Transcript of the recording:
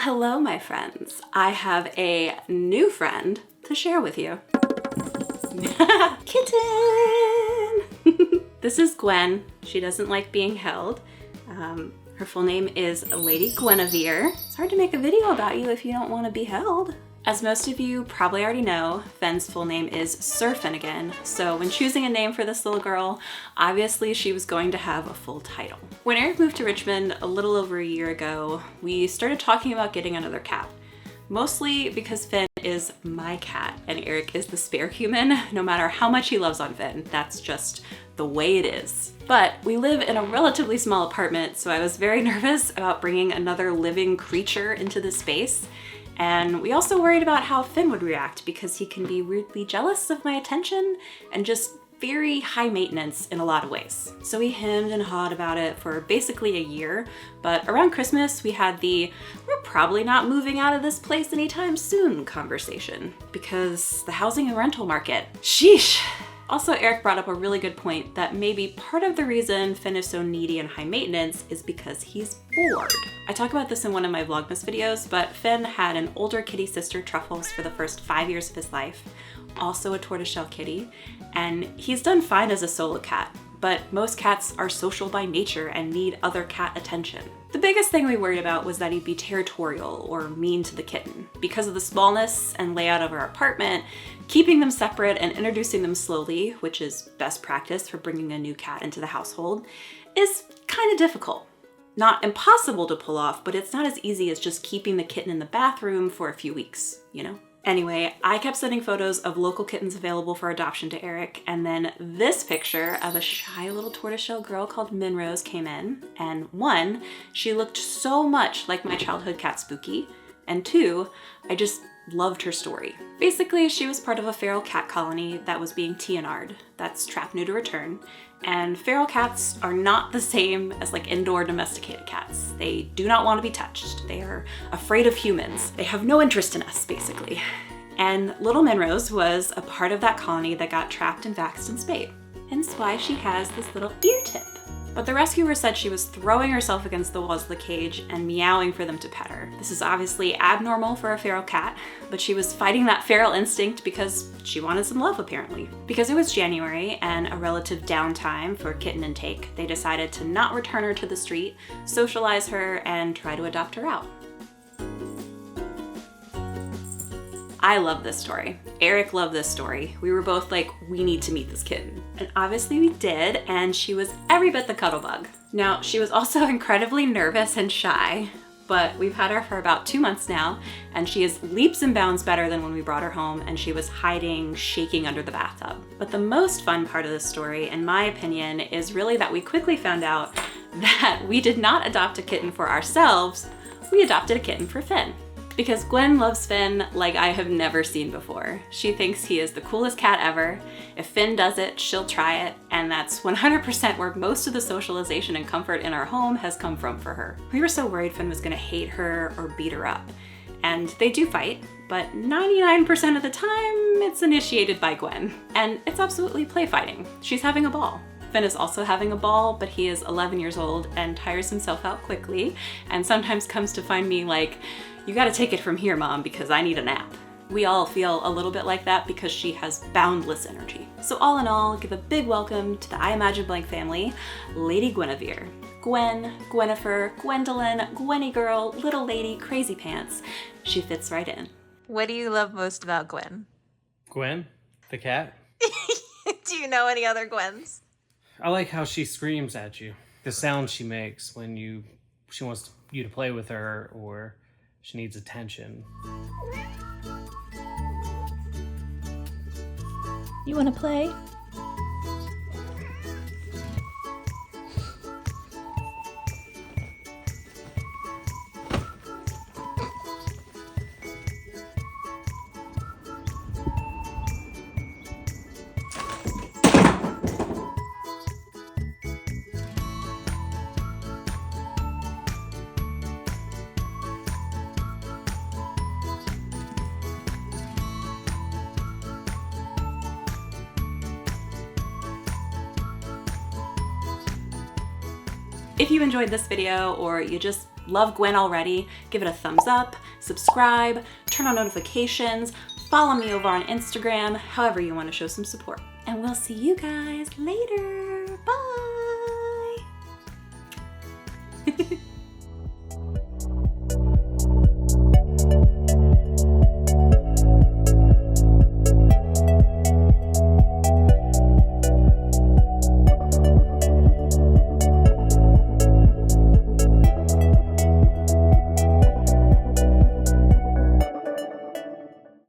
Hello, my friends. I have a new friend to share with you. Kitten! This is Gwen. She doesn't like being held. Her full name is Lady Guinevere. It's hard to make a video about you if you don't want to be held. As most of you probably already know, Fenn's full name is Sir Finnegan, so when choosing a name for this little girl, obviously she was going to have a full title. When Eric moved to Richmond a little over a year ago, we started talking about getting another cat. Mostly because Finn is my cat and Eric is the spare human, no matter how much he loves on Finn. That's just the way it is. But we live in a relatively small apartment, so I was very nervous about bringing another living creature into this space. And we also worried about how Finn would react because he can be weirdly jealous of my attention and just very high maintenance in a lot of ways. So we hemmed and hawed about it for basically a year, but around Christmas we had the "we're probably not moving out of this place anytime soon" conversation because the housing and rental market, sheesh. Also, Eric brought up a really good point that maybe part of the reason Finn is so needy and high maintenance is because he's bored. I talk about this in one of my Vlogmas videos, but Finn had an older kitty sister, Truffles, for the first 5 years of his life, also a tortoiseshell kitty, and he's done fine as a solo cat. But most cats are social by nature and need other cat attention. The biggest thing we worried about was that he'd be territorial or mean to the kitten. Because of the smallness and layout of our apartment, keeping them separate and introducing them slowly, which is best practice for bringing a new cat into the household, is kind of difficult. Not impossible to pull off, but it's not as easy as just keeping the kitten in the bathroom for a few weeks, you know? Anyway, I kept sending photos of local kittens available for adoption to Eric, and then this picture of a shy little tortoiseshell girl called Minrose came in, and 1, she looked so much like my childhood cat Spooky, and 2, I just loved her story. Basically, she was part of a feral cat colony that was being TNR'd, that's trap, neuter, return, and feral cats are not the same as like indoor domesticated cats. They do not want to be touched. They are afraid of humans. They have no interest in us, basically. And little Minrose was a part of that colony that got trapped and vaxxed and spayed. Hence why she has this little ear tip. But the rescuer said she was throwing herself against the walls of the cage and meowing for them to pet her. This is obviously abnormal for a feral cat, but she was fighting that feral instinct because she wanted some love, apparently. Because it was January and a relative downtime for kitten intake, they decided to not return her to the street, socialize her, and try to adopt her out. I love this story. Eric loved this story. We were both like, we need to meet this kitten. And obviously we did, and she was every bit the cuddle bug. Now, she was also incredibly nervous and shy, but we've had her for about 2 months now, and she is leaps and bounds better than when we brought her home, and she was hiding, shaking under the bathtub. But the most fun part of this story, in my opinion, is really that we quickly found out that we did not adopt a kitten for ourselves, we adopted a kitten for Finn. Because Gwen loves Finn like I have never seen before. She thinks he is the coolest cat ever. If Finn does it, she'll try it, and that's 100% where most of the socialization and comfort in our home has come from for her. We were so worried Finn was gonna hate her or beat her up. And they do fight, but 99% of the time, it's initiated by Gwen. And it's absolutely play fighting. She's having a ball. Finn is also having a ball, but he is 11 years old and tires himself out quickly, and sometimes comes to find me like, "You gotta take it from here, Mom, because I need a nap." We all feel a little bit like that because she has boundless energy. So all in all, give a big welcome to the iIMAGINeblank family, Lady Guinevere. Gwen, Gwenifer, Gwendolyn, Gwenny girl, little lady, crazy pants. She fits right in. What do you love most about Gwen? Gwen, the cat. Do you know any other Gwens? I like how she screams at you. The sound she makes when she wants you to play with her or she needs attention. You want to play? If you enjoyed this video or you just love Gwen already, give it a thumbs up, subscribe, turn on notifications, follow me over on Instagram, however you want to show some support. And we'll see you guys later. Bye!